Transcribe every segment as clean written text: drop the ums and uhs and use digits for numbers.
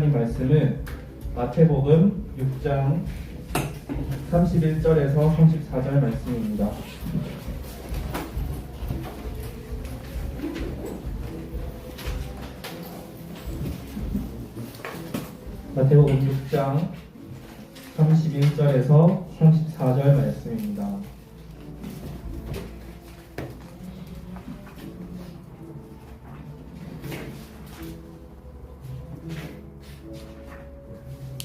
하나님 말씀은 마태복음 6장 31절에서 34절 말씀입니다. 마태복음 6장 31절에서 34절 말씀입니다.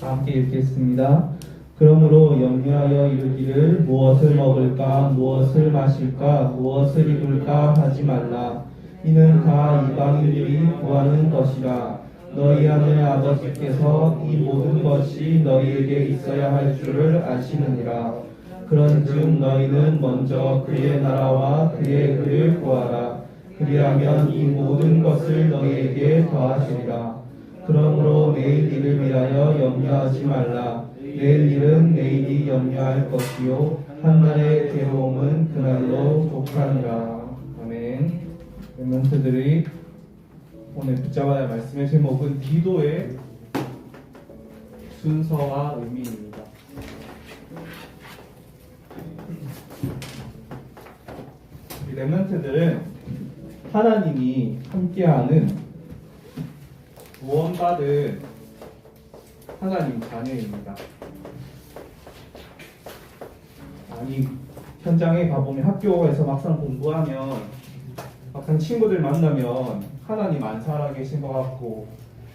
함께 읽겠습니다. 그러므로 염려하여 이르기를 무엇을 먹을까 무엇을 마실까 무엇을 입을까 하지 말라. 이는 다 이방인들이 구하는 것이라. 너희 하늘 아버지께서 이 모든 것이 너희에게 있어야 할 줄을 아시느니라. 그런즉 너희는 먼저 그의 나라와 그의 의를 구하라. 그리하면 이 모든 것을 너희에게 더하시리라. 그러므로 내일 일을 위하여 염려하지 말라. 내일 일은 내일이 염려할 것이요 한날의 괴로움은 그날로 족하니라. 아멘. 멘트들이 오늘 붙잡아야 할 말씀의 제목은 기도의 순서와 의미입니다. 이 렘넌트들은 하나님이 함께하는 구원받은 하나님 자녀입니다. 아니, 현장에 가보면 학교에서 막상 공부하면 막상 친구들 만나면 하나님 안 살아계신 것 같고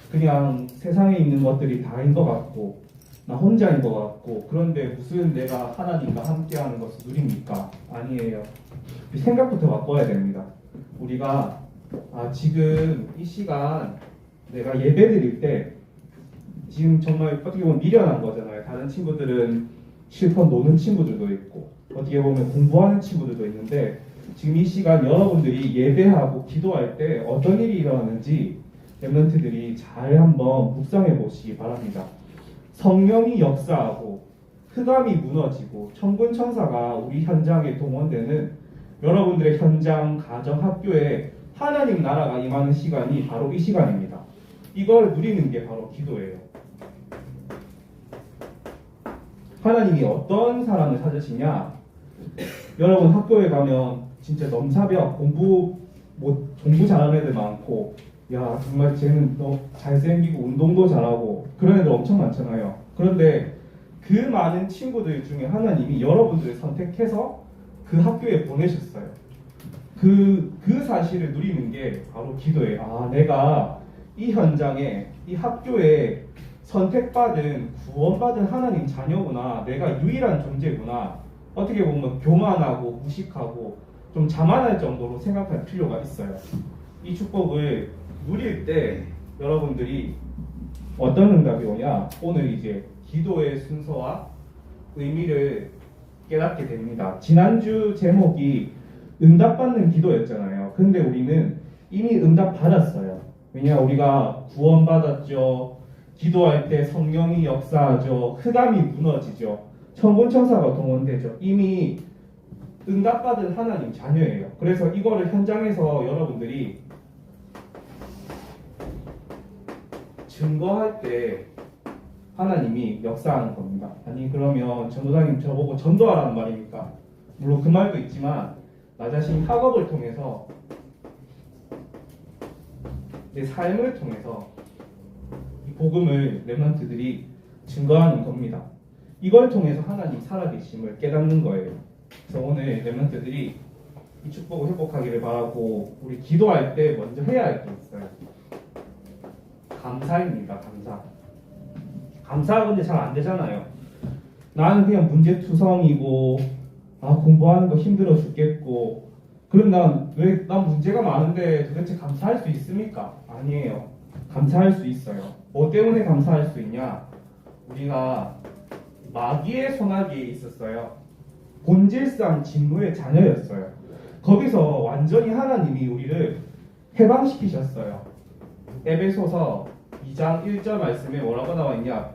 그냥 세상에 있는 것들이 다인 것 같고 나 혼자인 것 같고, 그런데 무슨 내가 하나님과 함께하는 것을 누립니까? 아니에요. 생각부터 바꿔야 됩니다. 우리가 지금 이 시간 내가 예배 드릴 때 지금 정말 어떻게 보면 미련한 거잖아요. 다른 친구들은 실컷 노는 친구들도 있고 어떻게 보면 공부하는 친구들도 있는데, 지금 이 시간 여러분들이 예배하고 기도할 때 어떤 일이 일어나는지 렘넌트들이 잘 한번 묵상해 보시기 바랍니다. 성령이 역사하고 흑암이 무너지고 천군 천사가 우리 현장에 동원되는 여러분들의 현장, 가정, 학교에 하나님 나라가 임하는 시간이 바로 이 시간입니다. 이걸 누리는 게 바로 기도예요. 하나님이 어떤 사람을 찾으시냐? 여러분 학교에 가면 진짜 넘사벽 공부 잘하는 애들 많고, 야 정말 쟤는 너 잘생기고 운동도 잘하고 그런 애들 엄청 많잖아요. 그런데 그 많은 친구들 중에 하나님이 여러분들을 선택해서 그 학교에 보내셨어요. 그 사실을 누리는 게 바로 기도예요. 내가 이 현장에, 이 학교에 선택받은, 구원받은 하나님 자녀구나. 내가 유일한 존재구나. 어떻게 보면 교만하고 무식하고 좀 자만할 정도로 생각할 필요가 있어요. 이 축복을 누릴 때 여러분들이 어떤 응답이 오냐? 오늘 이제 기도의 순서와 의미를 깨닫게 됩니다. 지난주 제목이 응답받는 기도였잖아요. 근데 우리는 이미 응답 받았어요. 왜냐, 우리가 구원받았죠. 기도할 때 성령이 역사하죠. 흑암이 무너지죠. 천군천사가 동원되죠. 이미 응답받은 하나님 자녀예요. 그래서 이거를 현장에서 여러분들이 증거할 때 하나님이 역사하는 겁니다. 아니 그러면 전도사님 저보고 전도하라는 말입니까? 물론 그 말도 있지만 나 자신 학업을 통해서 내 삶을 통해서 이 복음을 렘넌트들이 증거하는 겁니다. 이걸 통해서 하나님 살아계심을 깨닫는 거예요. 그래서 오늘 렘넌트들이 이 축복을 회복하기를 바라고, 우리 기도할 때 먼저 해야 할 게 있어요. 감사입니다. 감사가 근데 잘 안 되잖아요. 나는 그냥 문제투성이고 공부하는 거 힘들어 죽겠고, 그럼 난 문제가 많은데 도대체 감사할 수 있습니까? 아니에요. 감사할 수 있어요. 뭐 때문에 감사할 수 있냐? 우리가 마귀의 손아귀에 있었어요. 본질상 진노의 자녀였어요. 거기서 완전히 하나님이 우리를 해방시키셨어요. 에베소서 2장 1절 말씀에 뭐라고 나와 있냐?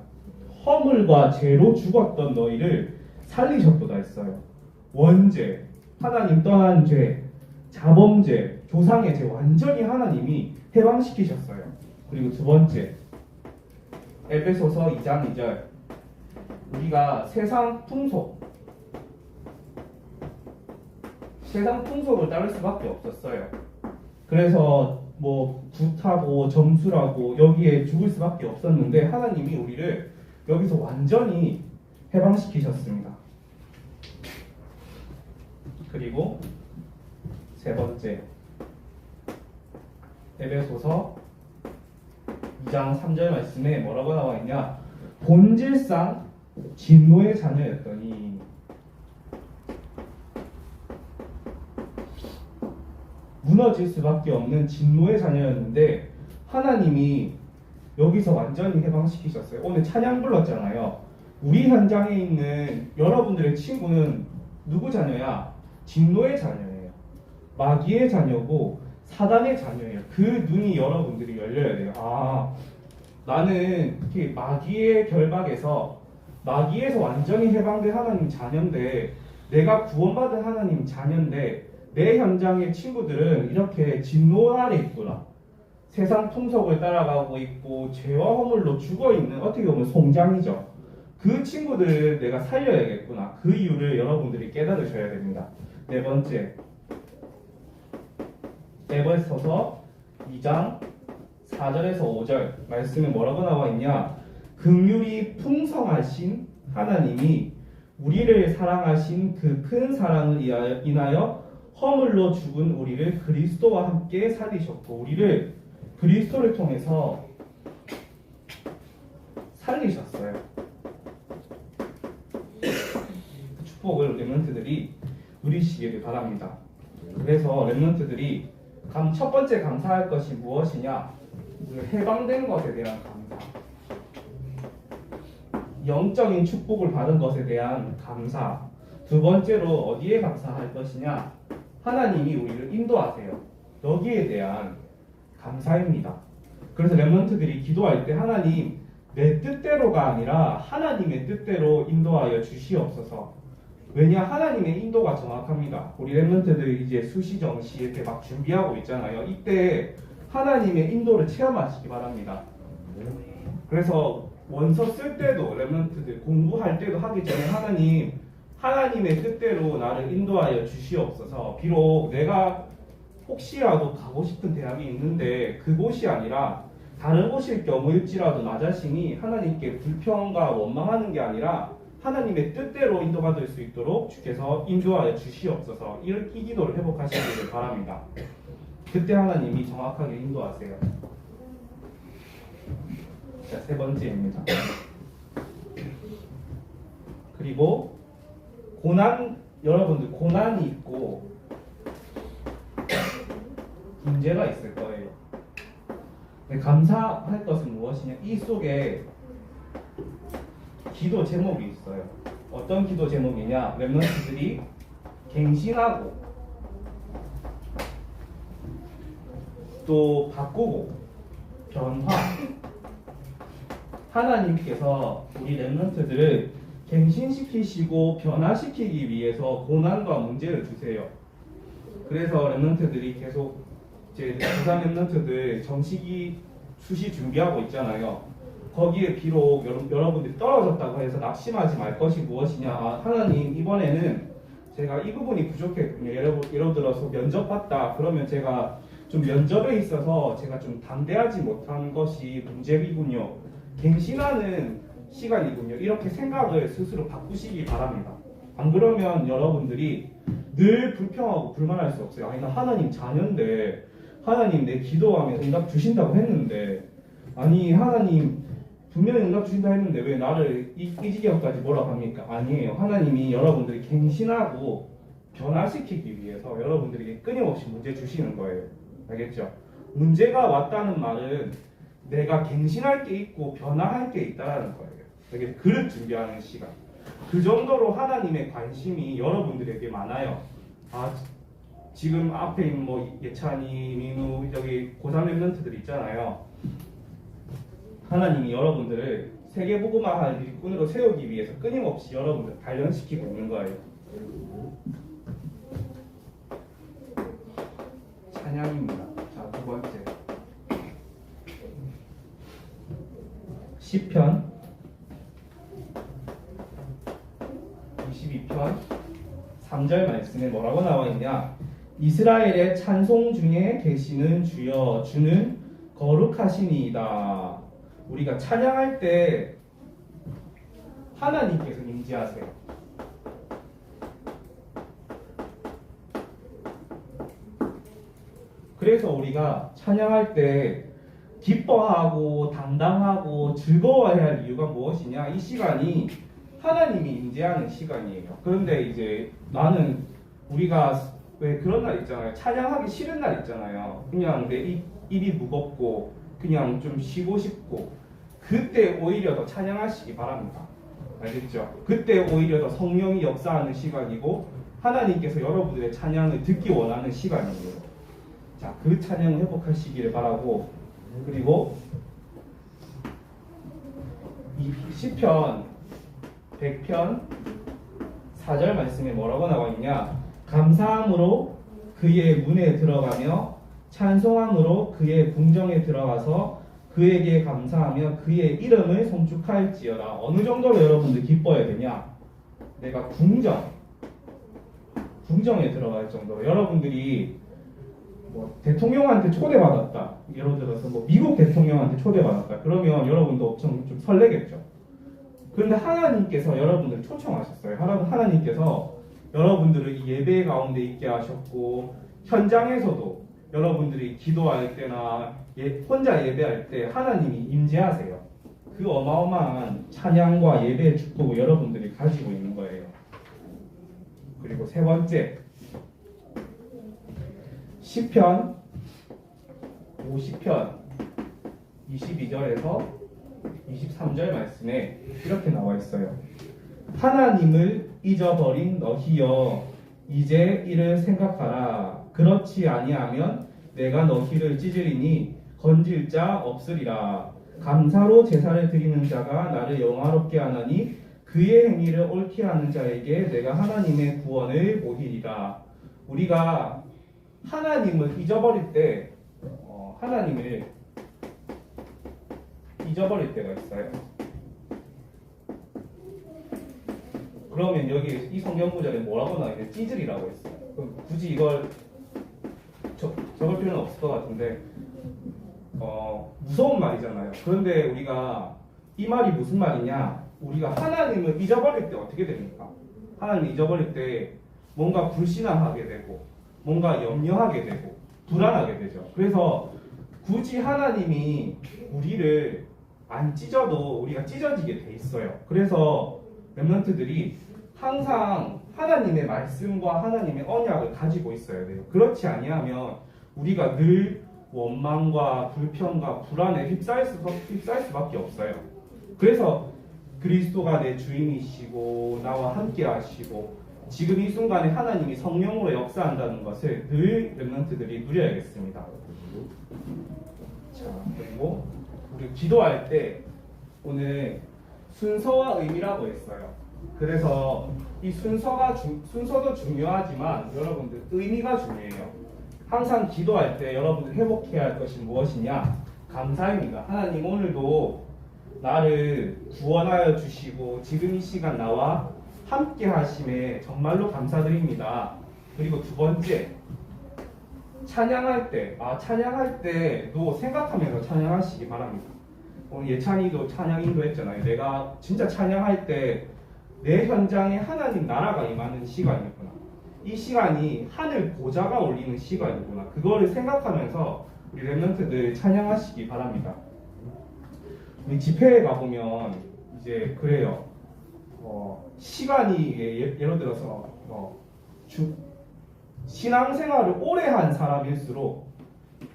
허물과 죄로 죽었던 너희를 살리셨도다 했어요. 원죄, 하나님 떠난 죄, 자범죄, 조상의 죄 완전히 하나님이 해방시키셨어요. 그리고 두 번째, 에베소서 2장 2절 우리가 세상 풍속을 따를 수밖에 없었어요. 그래서 뭐 굿하고 점수라고 여기에 죽을 수밖에 없었는데 하나님이 우리를 여기서 완전히 해방시키셨습니다. 그리고 세 번째 에베소서 2장 3절 말씀에 뭐라고 나와 있냐? 본질상 진노의 자녀였더니 무너질 수밖에 없는 진노의 자녀였는데 하나님이 여기서 완전히 해방시키셨어요. 오늘 찬양 불렀잖아요. 우리 현장에 있는 여러분들의 친구는 누구 자녀야? 진노의 자녀예요. 마귀의 자녀고 사단의 자녀예요. 그 눈이 여러분들이 열려야 돼요. 아, 나는 특히 마귀의 결박에서 마귀에서 완전히 해방된 하나님 자녀인데 내가 구원받은 하나님 자녀인데 내 현장의 친구들은 이렇게 진노 아래 있구나. 세상 풍속을 따라가고 있고 죄와 허물로 죽어있는 어떻게 보면 송장이죠. 그 친구들을 내가 살려야겠구나. 그 이유를 여러분들이 깨달으셔야 됩니다. 네 번째 에베소서 2장 4절에서 5절 말씀에 뭐라고 나와 있냐? 긍휼이 풍성하신 하나님이 우리를 사랑하신 그 큰 사랑을 인하여 허물로 죽은 우리를 그리스도와 함께 살리셨고 우리를 그리스도를 통해서 살리셨어요. 그 축복을 렘넌트들이 누리시기를 바랍니다. 그래서 렘넌트들이 첫 번째 감사할 것이 무엇이냐? 해방된 것에 대한 감사, 영적인 축복을 받은 것에 대한 감사. 두 번째로 어디에 감사할 것이냐? 하나님이 우리를 인도하세요. 여기에 대한 감사입니다. 그래서 렘넌트들이 기도할 때 하나님 내 뜻대로가 아니라 하나님의 뜻대로 인도하여 주시옵소서. 왜냐? 하나님의 인도가 정확합니다. 우리 렘넌트들이 이제 수시정시 이렇게 막 준비하고 있잖아요. 이때 하나님의 인도를 체험하시기 바랍니다. 그래서 원서 쓸 때도 렘넌트들 공부할 때도 하기 전에 하나님의 뜻대로 나를 인도하여 주시옵소서. 비록 내가 혹시라도 가고 싶은 대학이 있는데 그곳이 아니라 다른 곳일 경우일지라도 나 자신이 하나님께 불평과 원망하는 게 아니라 하나님의 뜻대로 인도받을 수 있도록 주께서 인도하여 주시옵소서. 이 기도를 회복하시기를 바랍니다. 그때 하나님이 정확하게 인도하세요. 자, 세 번째입니다. 그리고 여러분들 고난이 있고 문제가 있을 거예요. 감사할 것은 무엇이냐? 이 속에 기도 제목이 있어요. 어떤 기도 제목이냐? 렘넌트들이 갱신하고 또 바꾸고 변화. 하나님께서 우리 렘넌트들을 갱신시키시고 변화시키기 위해서 고난과 문제를 주세요. 그래서 렘넌트들이 계속 이제 고3 렘넌트들 정시기 수시 준비하고 있잖아요. 거기에 비록 여러분들이 떨어졌다고 해서 낙심하지 말 것이 무엇이냐? 하나님 이번에는 제가 이 부분이 부족했군요. 예를 들어서 면접 봤다. 그러면 제가 좀 면접에 있어서 제가 좀 담대하지 못한 것이 문제이군요. 갱신하는 시간이군요. 이렇게 생각을 스스로 바꾸시기 바랍니다. 안 그러면 여러분들이 늘 불평하고 불만할 수 없어요. 아니 나 하나님 자녀인데 하나님 내 기도하면 응답 주신다고 했는데 아니 하나님 분명히 응답 주신다 했는데 왜 나를 이 지경까지 뭐라고 합니까? 아니에요. 하나님이 여러분들이 갱신하고 변화시키기 위해서 여러분들에게 끊임없이 문제 주시는 거예요. 알겠죠? 문제가 왔다는 말은 내가 갱신할 게 있고 변화할 게 있다는 거예요. 되게 그릇 준비하는 시간. 그 정도로 하나님의 관심이 여러분들에게 많아요. 지금 앞에 있는 뭐 예찬이, 민우, 여기 고3 렘넌트들 있잖아요. 하나님이 여러분들을 세계복음화할 일꾼으로 세우기 위해서 끊임없이 여러분들 단련시키고 있는 거예요. 찬양입니다. 자, 두 번째. 시편 22편 3절 말씀에 뭐라고 나와 있냐? 이스라엘의 찬송 중에 계시는 주여 주는 거룩하시니이다. 우리가 찬양할 때 하나님께서 임재하세요. 그래서 우리가 찬양할 때 기뻐하고 당당하고 즐거워해야 할 이유가 무엇이냐? 이 시간이 하나님이 임재하는 시간이에요. 그런데 이제 나는 우리가 왜 그런 날 있잖아요. 찬양하기 싫은 날 있잖아요. 그냥 내 입이 무겁고 그냥 좀 쉬고 싶고 그때 오히려 더 찬양하시기 바랍니다. 알겠죠? 그때 오히려 더 성령이 역사하는 시간이고 하나님께서 여러분들의 찬양을 듣기 원하는 시간이에요. 자, 그 찬양 회복하시기를 바라고, 그리고 이 시편 100편 4절 말씀에 뭐라고 나와 있냐? 감사함으로 그의 문에 들어가며 찬송함으로 그의 궁정에 들어가서 그에게 감사하며 그의 이름을 송축할지어다. 어느 정도로 여러분들 기뻐야 되냐? 내가 궁정에 들어갈 정도로 여러분들이 뭐 대통령한테 초대받았다. 예를 들어서 뭐 미국 대통령한테 초대받았다. 그러면 여러분도 엄청 좀 설레겠죠. 그런데 하나님께서 여러분들을 초청하셨어요. 하나님께서 여러분들을 이 예배 가운데 있게 하셨고 현장에서도 여러분들이 기도할 때나 혼자 예배할 때 하나님이 임재하세요. 그 어마어마한 찬양과 예배의 축복을 여러분들이 가지고 있는 거예요. 그리고 세 번째, 시편 50편 22절에서 23절 말씀에 이렇게 나와 있어요. 하나님을 잊어버린 너희여 이제 이를 생각하라. 그렇지 아니하면 내가 너희를 찢으리니 건질 자 없으리라. 감사로 제사를 드리는 자가 나를 영화롭게 하나니 그의 행위를 옳게 하는 자에게 내가 하나님의 구원을 보이리라. 우리가 하나님을 잊어버릴 때 하나님을 잊어버릴 때가 있어요. 그러면 여기 이 성경 구절에 뭐라고 나와 있는데 찢으리라고 했어요. 그럼 굳이 이걸 적을 필요는 없을 것 같은데 무서운 말이잖아요. 그런데 우리가 이 말이 무슨 말이냐? 우리가 하나님을 잊어버릴 때 어떻게 됩니까? 하나님을 잊어버릴 때 뭔가 불신앙하게 되고 뭔가 염려하게 되고 불안하게 되죠. 그래서 굳이 하나님이 우리를 안 찢어도 우리가 찢어지게 돼 있어요. 그래서 렘넌트들이 항상 하나님의 말씀과 하나님의 언약을 가지고 있어야 돼요. 그렇지 아니하면 우리가 늘 원망과 불평과 불안에 휩싸일 수밖에 없어요. 그래서 그리스도가 내 주인이시고 나와 함께 하시고 지금 이 순간에 하나님이 성령으로 역사한다는 것을 늘 렘넌트들이 누려야겠습니다. 자, 그리고 우리 기도할 때 오늘 순서와 의미라고 했어요. 그래서 이 순서도 중요하지만 여러분들 의미가 중요해요. 항상 기도할 때 여러분들 회복해야 할 것이 무엇이냐? 감사입니다. 하나님 오늘도 나를 구원하여 주시고 지금 이 시간 나와 함께 하심에 정말로 감사드립니다. 그리고 두 번째, 찬양할 때도 생각하면서 찬양하시기 바랍니다. 오늘 예찬이도 찬양 인도했잖아요. 내가 진짜 찬양할 때 내 현장에 하나님 나라가 임하는 시간이구나. 이 시간이 하늘 보좌가 올리는 시간이구나. 그거를 생각하면서 우리 렘넌트들 찬양하시기 바랍니다. 우리 집회에 가보면 이제 그래요. 시간이 예를 들어서 신앙생활을 오래 한 사람일수록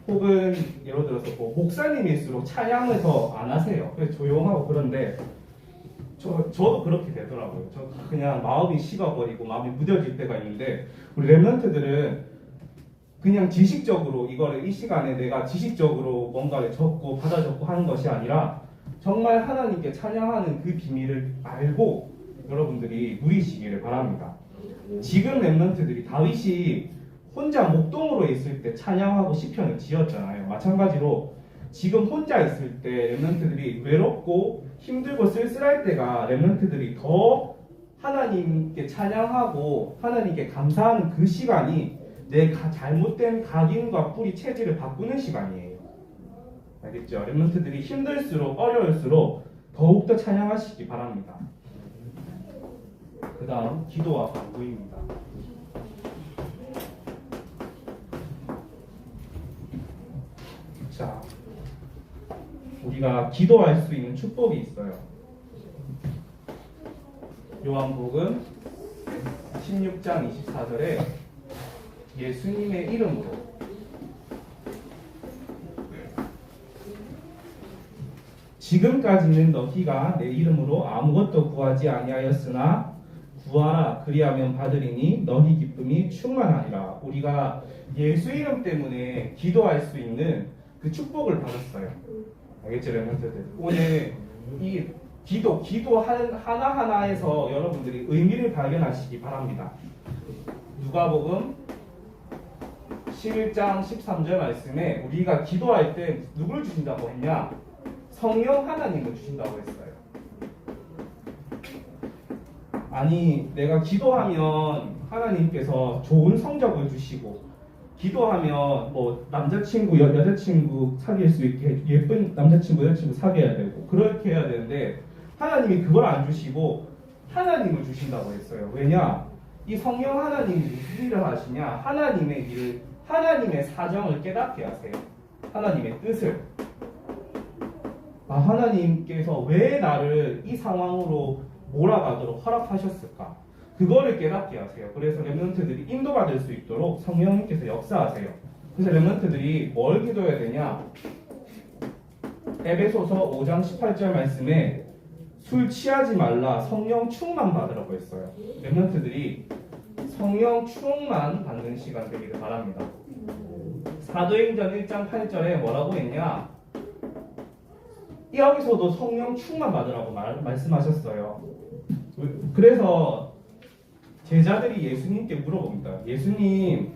혹은 예를 들어서 목사님일수록 찬양을 더 안 하세요. 그래서 조용하고 그런데 저도 그렇게 되더라고요. 저 그냥 마음이 식어버리고 마음이 무뎌질 때가 있는데 우리 렘넌트들은 그냥 지식적으로 이 시간에 내가 지식적으로 뭔가를 적고 받아 적고 하는 것이 아니라 정말 하나님께 찬양하는 그 비밀을 알고 여러분들이 누리시기를 바랍니다. 지금 렘넌트들이 다윗이 혼자 목동으로 있을 때 찬양하고 시편을 지었잖아요. 마찬가지로 지금 혼자 있을 때 렘넌트들이 외롭고 힘들고 쓸쓸할 때가 렘넌트들이 더 하나님께 찬양하고 하나님께 감사하는 그 시간이 내 잘못된 각인과 뿌리 체질을 바꾸는 시간이에요. 알겠죠? 렘넌트들이 힘들수록 어려울수록 더욱더 찬양하시기 바랍니다. 그 다음 기도와 간구입니다. 자, 우리가 기도할 수 있는 축복이 있어요. 요한복음 16장 24절에 예수님의 이름으로 지금까지는 너희가 내 이름으로 아무것도 구하지 아니하였으나 구하라 그리하면 받으리니 너희 기쁨이 충만하리라. 우리가 예수 이름 때문에 기도할 수 있는 그 축복을 받았어요. 알겠죠, 렘넌트들? 오늘 이 기도 하나하나에서 여러분들이 의미를 발견하시기 바랍니다. 누가복음 11장 13절 말씀에 우리가 기도할 때 누굴 주신다고 했냐? 성령 하나님을 주신다고 했어요. 아니, 내가 기도하면 하나님께서 좋은 성적을 주시고, 기도하면 뭐 남자친구, 여자친구 사귈 수 있게 예쁜 남자친구, 여자친구 사귀어야 되고 그렇게 해야 되는데 하나님이 그걸 안 주시고 하나님을 주신다고 했어요. 왜냐? 이 성령 하나님이 무슨 일을 하시냐? 하나님의 일을, 하나님의 사정을 깨닫게 하세요. 하나님의 뜻을. 하나님께서 왜 나를 이 상황으로 몰아가도록 허락하셨을까? 그거를 깨닫게 하세요. 그래서 렘넌트들이 인도받을 수 있도록 성령님께서 역사하세요. 그래서 렘넌트들이 뭘 기도해야 되냐? 에베소서 5장 18절 말씀에 술 취하지 말라 성령 충만 받으라고 했어요. 렘넌트들이 성령 충만 받는 시간 되기를 바랍니다. 사도행전 1장 8절에 뭐라고 했냐? 여기서도 성령 충만 받으라고 말씀하셨어요. 그래서 제자들이 예수님께 물어봅니다. 예수님,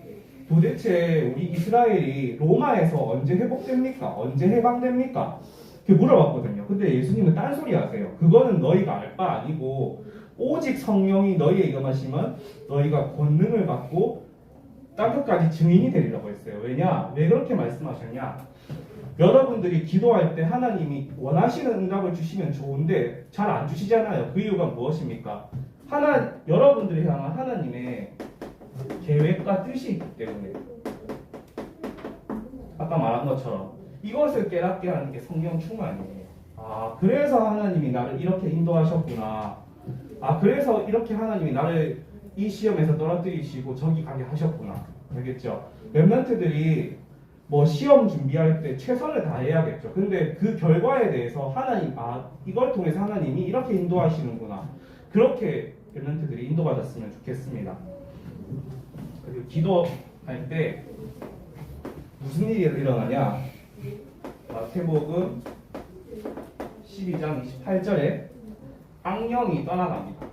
도대체 우리 이스라엘이 로마에서 언제 회복됩니까? 언제 해방됩니까? 이렇게 물어봤거든요. 근데 예수님은 딴소리 하세요. 그거는 너희가 알 바 아니고 오직 성령이 너희에 임하시면 너희가 권능을 받고 땅끝까지 증인이 되리라고 했어요. 왜냐? 왜 그렇게 말씀하셨냐? 여러분들이 기도할 때 하나님이 원하시는 응답을 주시면 좋은데 잘 안 주시잖아요. 그 이유가 무엇입니까? 여러분들이 향한 하나님의 계획과 뜻이 있기 때문에, 아까 말한 것처럼 이것을 깨닫게 하는 게 성령 충만이에요. 그래서 하나님이 나를 이렇게 인도하셨구나. 그래서 이렇게 하나님이 나를 이 시험에서 떨어뜨리시고 저기 가게 하셨구나. 알겠죠? 렘넌트들이 뭐 시험 준비할 때 최선을 다해야겠죠. 근데 그 결과에 대해서 하나님, 이걸 통해서 하나님이 이렇게 인도하시는구나. 그렇게 렘넌트들이 인도받았으면 좋겠습니다. 그리고 기도할 때 무슨 일이 일어나냐? 마태복음 12장 28절에 악령이 떠나갑니다.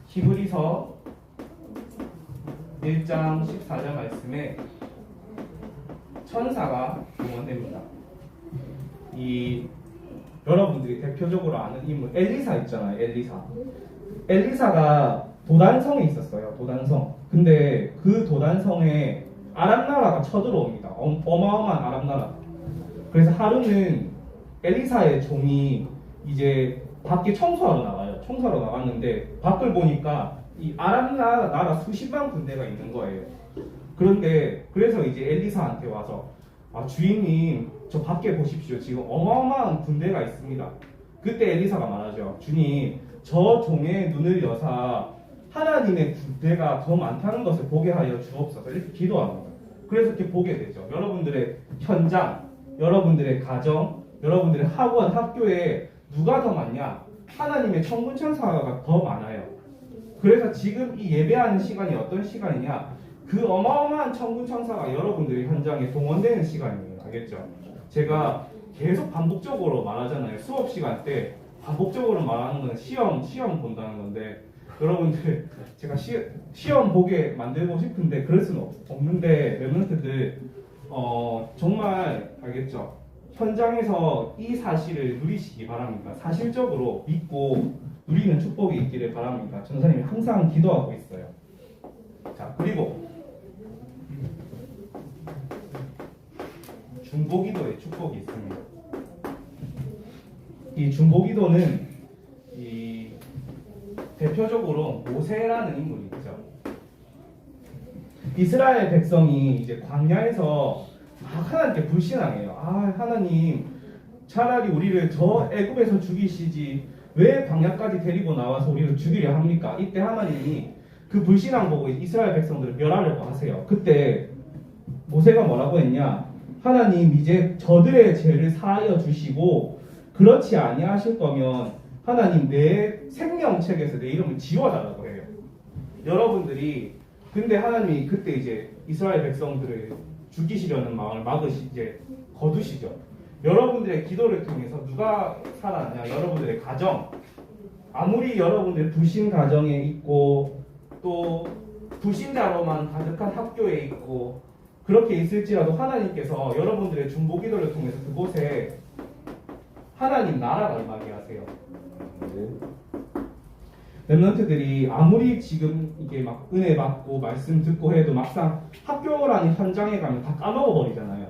히브리서 1장 14절 말씀에 천사가 동원됩니다. 여러분들이 대표적으로 아는 인물 엘리사 있잖아요. 엘리사가 도단성에 있었어요. 도단성. 근데 그 도단성에 아람 나라가 쳐들어옵니다. 어마어마한 아람 나라. 그래서 하루는 엘리사의 종이 이제 밖에 청소하러 나가요. 청소하러 나갔는데 밖을 보니까 이 아람 나라 수십만 군대가 있는 거예요. 그래서 이제 엘리사한테 와서 주인님, 저 밖에 보십시오. 지금 어마어마한 군대가 있습니다. 그때 엘리사가 말하죠. 주님, 저 종의 눈을 여사 하나님의 군대가 더 많다는 것을 보게 하여 주옵소서. 이렇게 기도합니다. 그래서 이렇게 보게 되죠. 여러분들의 현장, 여러분들의 가정, 여러분들의 학원, 학교에 누가 더 많냐? 하나님의 천군 천사가 더 많아요. 그래서 지금 이 예배하는 시간이 어떤 시간이냐? 그 어마어마한 천군 천사가 여러분들의 현장에 동원되는 시간이에요. 알겠죠? 제가 계속 반복적으로 말하잖아요. 수업 시간 때 반복적으로 말하는 건 시험 본다는 건데, 여러분들 제가 시험 보게 만들고 싶은데 그럴 수는 없는데 랩런트들 정말 알겠죠? 현장에서 이 사실을 누리시기 바랍니다. 사실적으로 믿고 누리는 축복이 있기를 바랍니다. 전사님이 항상 기도하고 있어요. 자, 그리고 중보기도의 축복이 있습니다. 이 중보기도는 이 대표적으로 모세라는 인물이 있죠. 이스라엘 백성이 이제 광야에서 막 하나님께 불신앙해요. 아, 하나님 차라리 우리를 저 애굽에서 죽이시지 왜 광야까지 데리고 나와서 우리를 죽이려 합니까? 이때 하나님이 그 불신앙 보고 이스라엘 백성들을 멸하려고 하세요. 그때 모세가 뭐라고 했냐? 하나님 이제 저들의 죄를 사하여 주시고 그렇지 아니하실 거면 하나님 내 생명책에서 내 이름을 지워달라고 해요. 여러분들이 근데 하나님이 그때 이제 이스라엘 백성들을 죽이시려는 마음을 이제 거두시죠. 여러분들의 기도를 통해서 누가 살아나냐? 여러분들의 가정. 아무리 여러분들 불신 가정에 있고 또 불신자로만 가득한 학교에 있고 그렇게 있을지라도 하나님께서 여러분들의 중보 기도를 통해서 그곳에 하나님 나라가 임하게 하세요. 랩런트들이 아무리 지금 이게 막 은혜 받고 말씀 듣고 해도 막상 학교라는 현장에 가면 다 까먹어 버리잖아요.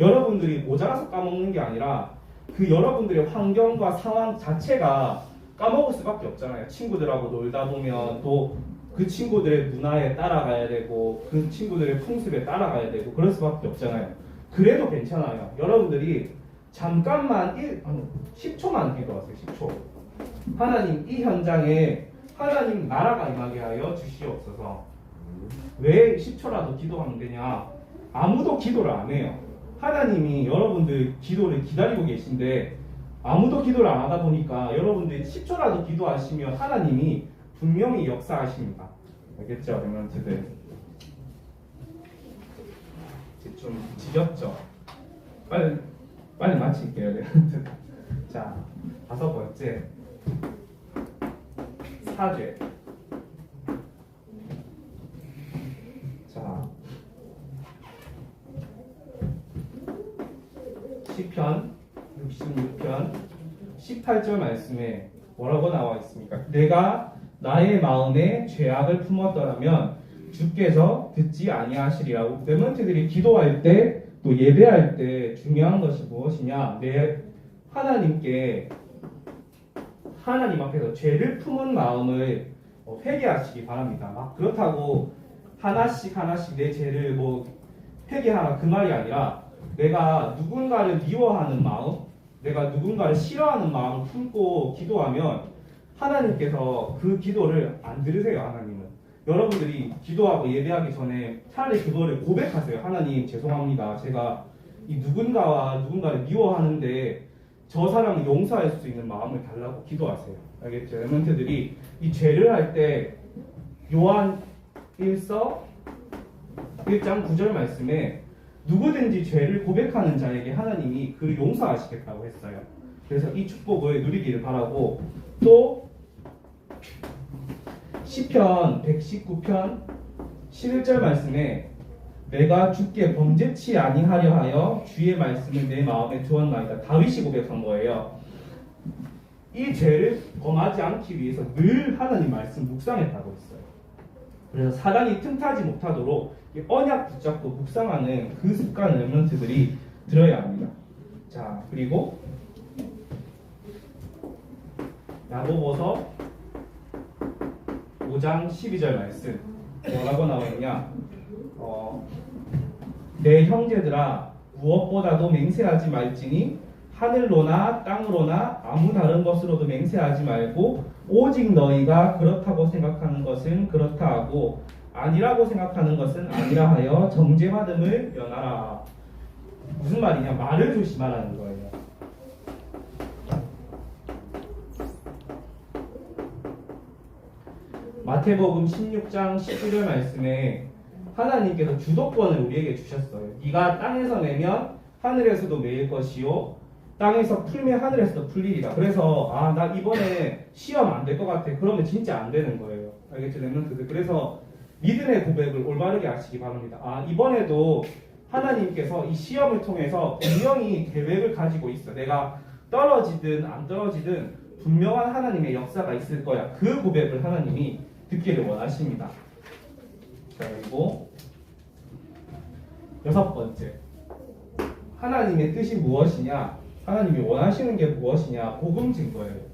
여러분들이 모자라서 까먹는 게 아니라 그 여러분들의 환경과 상황 자체가 까먹을 수밖에 없잖아요. 친구들하고 놀다 보면 또 그 친구들의 문화에 따라가야 되고 그 친구들의 풍습에 따라가야 되고 그럴 수밖에 없잖아요. 그래도 괜찮아요. 여러분들이 잠깐만 10초만 기도하세요. 10초. 하나님 이 현장에 하나님 나라가 임하게 하여 주시옵소서. 왜 10초라도 기도하면 되냐? 아무도 기도를 안 해요. 하나님이 여러분들 기도를 기다리고 계신데 아무도 기도를 안 하다 보니까 여러분들이 10초라도 기도하시면 하나님이 분명히 역사하십니다. 알겠죠? 랩런트들 좀 지겹죠? 빨리 마칠게요. 랩런트. 자, 5번째 사죄. 자, 시편 66편 18절 말씀에 뭐라고 나와 있습니까? 내가 나의 마음에 죄악을 품었더라면 주께서 듣지 아니하시리라고. 랩런트들이 기도할 때 또 예배할 때 중요한 것이 무엇이냐? 내 하나님께 하나님 앞에서 죄를 품은 마음을 회개하시기 바랍니다. 막 그렇다고 하나씩 내 죄를 뭐 회개하라 그 말이 아니라 내가 누군가를 미워하는 마음, 내가 누군가를 싫어하는 마음을 품고 기도하면 하나님께서 그 기도를 안 들으세요. 하나님은 여러분들이 기도하고 예배하기 전에 차라리 그거를 고백하세요. 하나님 죄송합니다. 제가 이 누군가를 미워하는데 저 사람을 용서할 수 있는 마음을 달라고 기도하세요. 알겠죠? 랩런트들이 이 죄를 할 때 요한 1서 1장 9절 말씀에 누구든지 죄를 고백하는 자에게 하나님이 그를 용서하시겠다고 했어요. 그래서 이 축복을 누리기를 바라고 또 시편 119편 11절 말씀에 내가 주께 범죄치 아니하려 하여 주의 말씀을 내 마음에 두었나이다. 다윗이 고백한 거예요. 이 죄를 범하지 않기 위해서 늘 하나님 말씀 묵상했다고 했어요. 그래서 사단이 틈타지 못하도록 언약 붙잡고 묵상하는 그 습관을 랩런트들이 들어야 합니다. 자, 그리고 야고보서 5장 12절 말씀 뭐라고 나와 있냐? 내 형제들아 무엇보다도 맹세하지 말지니 하늘로나 땅으로나 아무 다른 것으로도 맹세하지 말고 오직 너희가 그렇다고 생각하는 것은 그렇다 하고 아니라고 생각하는 것은 아니라 하여 정죄받음을 면하라. 무슨 말이냐? 말을 조심하라는 거예요. 마태복음 16장 19절 말씀에 하나님께서 주도권을 우리에게 주셨어요. 네가 땅에서 내면 하늘에서도 매일 것이요 땅에서 풀면 하늘에서도 풀리리라. 그래서 나 이번에 시험 안 될 것 같아. 그러면 진짜 안 되는 거예요. 알겠죠, 렘넌트들? 그래서 믿음의 고백을 올바르게 하시기 바랍니다. 이번에도 하나님께서 이 시험을 통해서 분명히 계획을 가지고 있어. 내가 떨어지든 안 떨어지든 분명한 하나님의 역사가 있을 거야. 그 고백을 하나님이 듣기를 원하십니다. 자, 그리고 6번째. 하나님의 뜻이 무엇이냐? 하나님이 원하시는 게 무엇이냐? 복음 증거예요.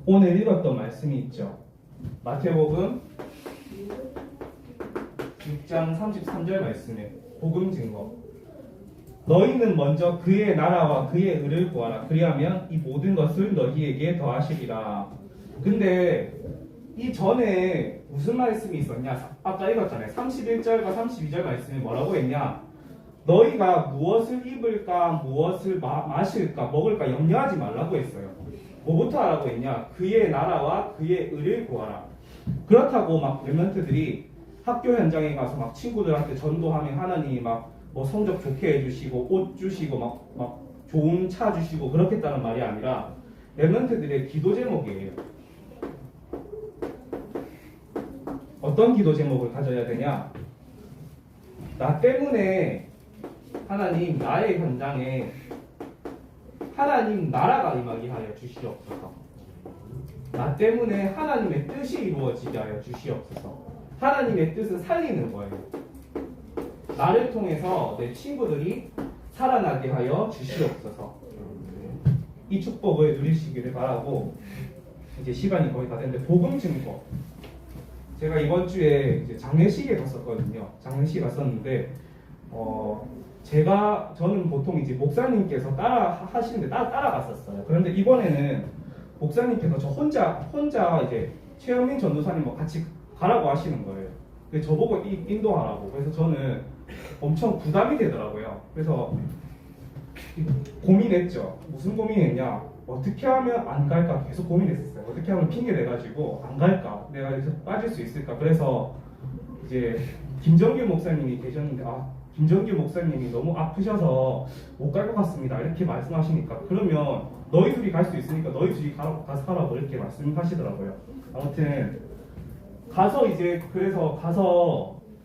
오늘 읽었던 말씀이 있죠. 마태복음 6장 33절 말씀에 복음 증거. 너희는 먼저 그의 나라와 그의 의를 구하라. 그리하면 이 모든 것을 너희에게 더하시리라. 근데 이 전에 무슨 말씀이 있었냐? 아까 읽었잖아요. 31절과 32절 말씀이 뭐라고 했냐? 너희가 무엇을 입을까, 무엇을 마실까, 먹을까 염려하지 말라고 했어요. 뭐부터 하라고 했냐? 그의 나라와 그의 의를 구하라. 그렇다고 막 렘넌트들이 학교 현장에 가서 막 친구들한테 전도하면 하나님이 막 뭐 성적 좋게 해주시고 옷 주시고 막 좋은 차 주시고 그렇겠다는 말이 아니라 렘넌트들의 기도 제목이에요. 어떤 기도 제목을 가져야 되냐? 나 때문에 하나님 나의 현장에 하나님 나라가 임하게 하여 주시옵소서. 나 때문에 하나님의 뜻이 이루어지게 하여 주시옵소서. 하나님의 뜻을 살리는 거예요. 나를 통해서 내 친구들이 살아나게 하여 주시옵소서. 이 축복을 누리시기를 바라고, 이제 시간이 거의 다 됐는데 복음 증거. 제가 이번 주에 이제 장례식에 갔었거든요. 장례식 갔었는데 저는 보통 이제 목사님께서 따라 하시는데 따라갔었어요. 그런데 이번에는 목사님께서 저 혼자 이제 최영민 전도사님 같이 가라고 하시는 거예요. 근데 저보고 인도하라고. 그래서 저는 엄청 부담이 되더라고요. 그래서 고민했죠. 무슨 고민했냐? 어떻게 하면 안 갈까 계속 고민했었어요. 어떻게 하면 핑계 내가지고 안 갈까? 내가 여기서 빠질 수 있을까? 그래서 이제 김정규 목사님이 계셨는데 김정규 목사님이 너무 아프셔서 못 갈 것 같습니다. 이렇게 말씀하시니까 그러면 너희 둘이 갈 수 있으니까 너희 둘이 가서 하라고 이렇게 말씀하시더라고요. 아무튼 가서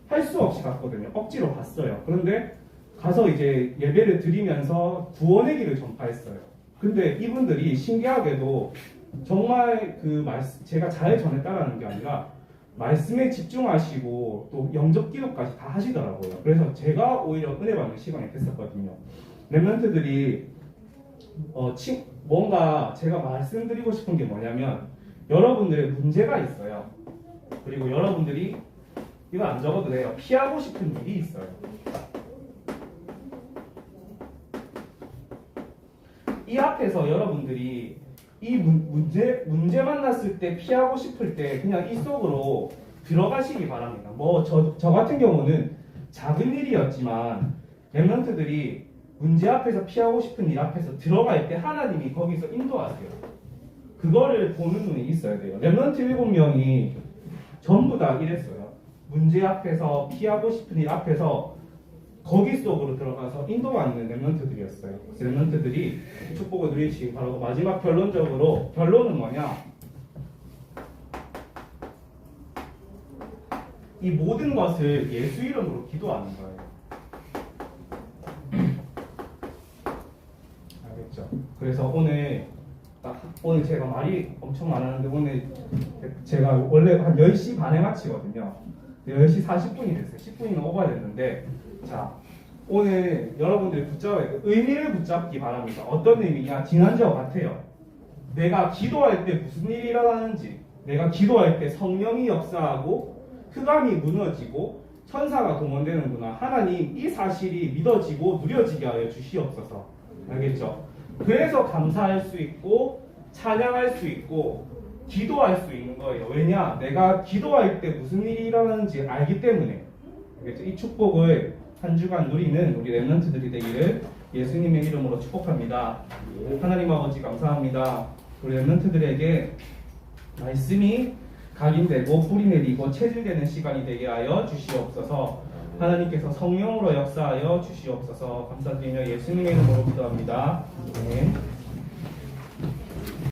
할 수 없이 갔거든요. 억지로 갔어요. 그런데 가서 이제 예배를 드리면서 구원의 길을 전파했어요. 근데 이분들이 신기하게도 정말 그 말씀, 제가 잘 전했다라는 게 아니라 말씀에 집중하시고 또 영접 기도까지 다 하시더라고요. 그래서 제가 오히려 은혜 받는 시간이 됐었거든요. 렘넌트들이 뭔가 제가 말씀드리고 싶은 게 뭐냐면 여러분들의 문제가 있어요. 그리고 여러분들이 이거 안 적어도 돼요. 피하고 싶은 일이 있어요. 이 앞에서 여러분들이 이 문제 만났을 때 피하고 싶을 때 그냥 이 속으로 들어가시기 바랍니다. 저 같은 경우는 작은 일이었지만 렘넌트들이 문제 앞에서 피하고 싶은 일 앞에서 들어갈 때 하나님이 거기서 인도하세요. 그거를 보는 눈이 있어야 돼요. 렘넌트 7명이 전부 다 이랬어요. 문제 앞에서 피하고 싶은 일 앞에서 거기 속으로 들어가서 인도받는 렘넌트들이었어요. 렘넌트들이 축복을 누리시기 바라고 마지막 결론은 뭐냐? 이 모든 것을 예수 이름으로 기도하는 거예요. 알겠죠? 그래서 오늘 제가 말이 엄청 많았는데 오늘 제가 원래 한 10시 반에 마치거든요. 10시 40분이 됐어요. 10분이나 오버됐는데 자, 오늘 여러분들이 붙잡아야 돼요. 의미를 붙잡기 바랍니다. 어떤 의미냐? 지난주와 같아요. 내가 기도할 때 무슨 일이 일어나는지, 내가 기도할 때 성령이 역사하고 흑암이 무너지고 천사가 동원되는구나. 하나님 이 사실이 믿어지고 누려지게 하여 주시옵소서. 알겠죠? 그래서 감사할 수 있고 찬양할 수 있고 기도할 수 있는 거예요. 왜냐? 내가 기도할 때 무슨 일이 일어나는지 알기 때문에. 알겠죠? 이 축복을 한 주간 누리는 우리 렘넌트들이 되기를 예수님의 이름으로 축복합니다. 하나님 아버지 감사합니다. 우리 렘넌트들에게 말씀이 각인되고 뿌리 내리고 체질되는 시간이 되게 하여 주시옵소서. 하나님께서 성령으로 역사하여 주시옵소서. 감사드리며 예수님의 이름으로 기도합니다. 아멘.